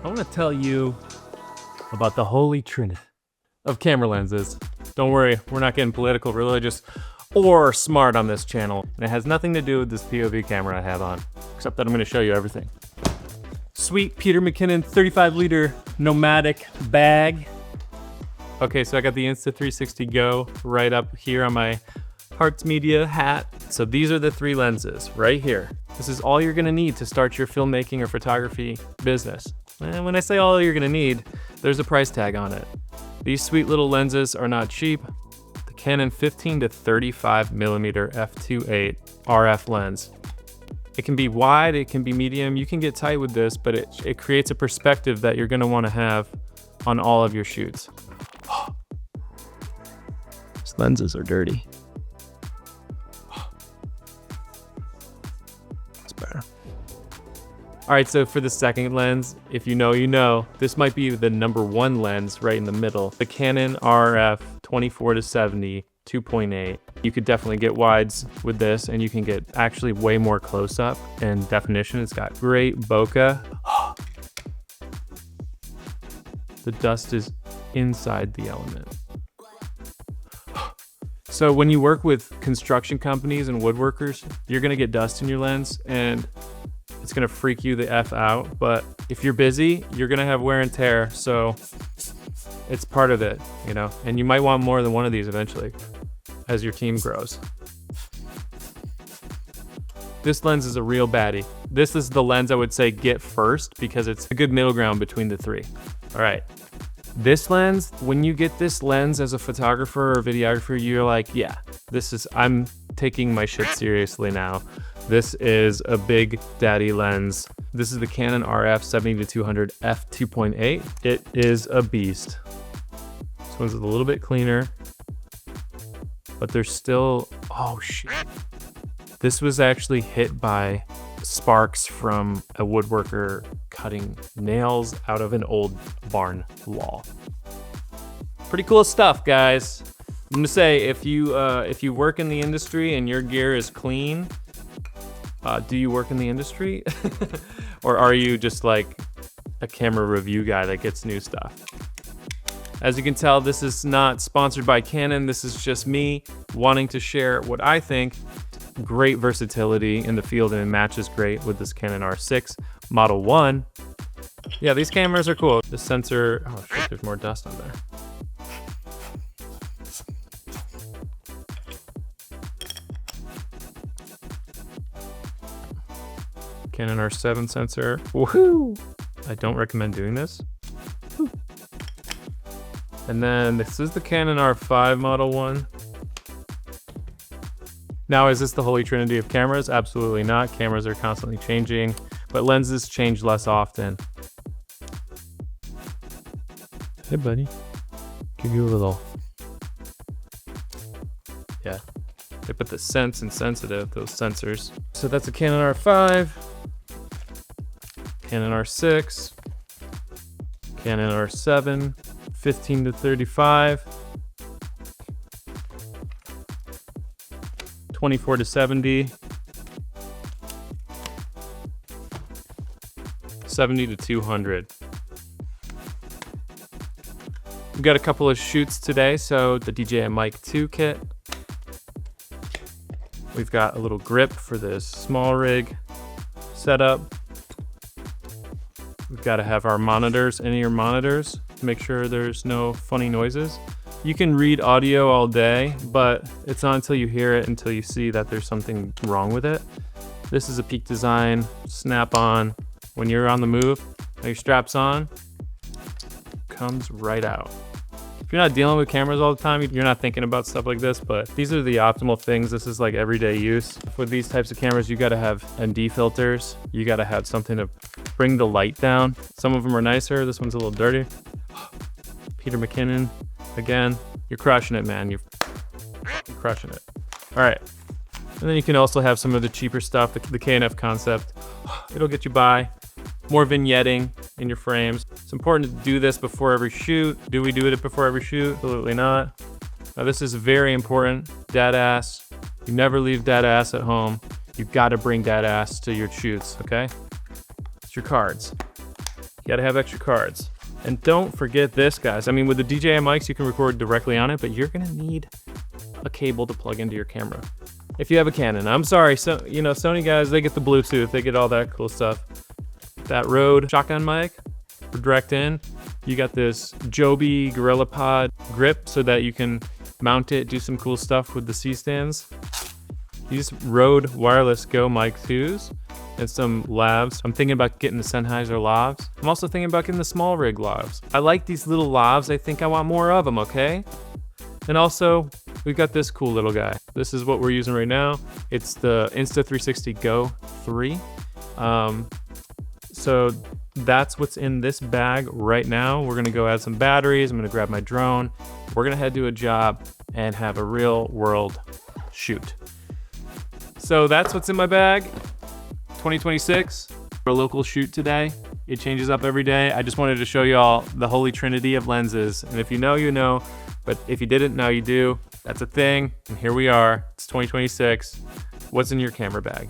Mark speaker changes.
Speaker 1: I want to tell you about the holy trinity of camera lenses. Don't worry, we're not getting political, religious, or smart on this channel. And it has nothing to do with this POV camera I have on, except that I'm going to show you everything. Sweet Peter McKinnon 35-liter nomadic bag. Okay, so I got the Insta360 Go right up here on my Hearts Media hat. So these are the 3 lenses right here. This is all you're going to need to start your filmmaking or photography business. And when I say all you're gonna need, there's a price tag on it. These sweet little lenses are not cheap. The Canon 15 to 35 millimeter f2.8 RF lens. It can be wide, it can be medium, you can get tight with this, but it creates a perspective that you're gonna wanna have on all of your shoots. These lenses are dirty. It's better. All right, so for the second lens, if you know, you know, this might be the #1 lens right in the middle. The Canon RF 24 to 70 2.8. You could definitely get wides with this, and you can get actually way more close-up and definition. It's got great bokeh. The dust is inside the element. So when you work with construction companies and woodworkers, you're gonna get dust in your lens, and it's gonna freak you the F out, but if you're busy, you're gonna have wear and tear, so it's part of it, you know? And you might want more than one of these eventually as your team grows. This lens is a real baddie. This is the lens I would say get first because it's a good middle ground between the 3. All right, this lens, when you get this lens as a photographer or videographer, you're like, yeah, I'm taking my shit seriously now. This is a big daddy lens. This is the Canon RF 70-200 f2.8. It is a beast. This one's a little bit cleaner, but there's still, oh shit. This was actually hit by sparks from a woodworker cutting nails out of an old barn wall. Pretty cool stuff, guys. I'm gonna say, if you work in the industry and your gear is clean, do you work in the industry? Or are you just like a camera review guy that gets new stuff? As you can tell, this is not sponsored by Canon. This is just me wanting to share what I think. Great versatility in the field, and it matches great with this Canon R6 Model 1. Yeah, these cameras are cool. The sensor, oh shit, there's more dust on there. Canon R7 sensor. Woohoo! I don't recommend doing this. Woo. And then this is the Canon R5 Model 1. Now, is this the holy trinity of cameras? Absolutely not. Cameras are constantly changing, but lenses change less often. Hey, buddy. Give you a little. Yeah. They put the sense and sensitive, those sensors. So that's a Canon R5. Canon R6, Canon R7, 15 to 35, 24 to 70, 70 to 200. We've got a couple of shoots today, so the DJI Mic 2 kit. We've got a little grip for this small rig setup. We've got to have our monitors, in-ear monitors, to make sure there's no funny noises. You can read audio all day, but it's not until you hear it, until you see that there's something wrong with it. This is a Peak Design snap-on. When you're on the move, your strap's on, comes right out. If you're not dealing with cameras all the time, you're not thinking about stuff like this, but these are the optimal things. This is like everyday use. For these types of cameras, you gotta have ND filters. You gotta have something to bring the light down. Some of them are nicer. This one's a little dirty. Peter McKinnon, again, you're crushing it, man. You're crushing it. All right. And then you can also have some of the cheaper stuff, the K&F Concept. It'll get you by. More vignetting in your frames. It's important to do this before every shoot. Do we do it before every shoot? Absolutely not. Now this is very important. Dad ass. You never leave dad ass at home. You've got to bring dad ass to your shoots, okay? It's your cards. You got to have extra cards. And don't forget this, guys. I mean, with the DJI mics, you can record directly on it, but you're gonna need a cable to plug into your camera. If you have a Canon, I'm sorry, so you know, Sony guys, they get the Bluetooth, they get all that cool stuff. That Rode shotgun mic for direct in. You got this Joby Gorilla Pod grip so that you can mount it, do some cool stuff with the C-stands. These Rode Wireless Go Mic 2s and some lavs. I'm thinking about getting the Sennheiser lavs. I'm also thinking about getting the small rig lavs. I like these little lavs. I think I want more of them, okay? And also, we've got this cool little guy. This is what we're using right now. It's the Insta360 Go 3. So that's what's in this bag right now. We're gonna go add some batteries. I'm gonna grab my drone. We're gonna head to a job and have a real world shoot. So that's what's in my bag. 2026, for a local shoot today. It changes up every day. I just wanted to show you all the holy trinity of lenses. And if you know, you know, but if you didn't, now you do. That's a thing, and here we are. It's 2026. What's in your camera bag?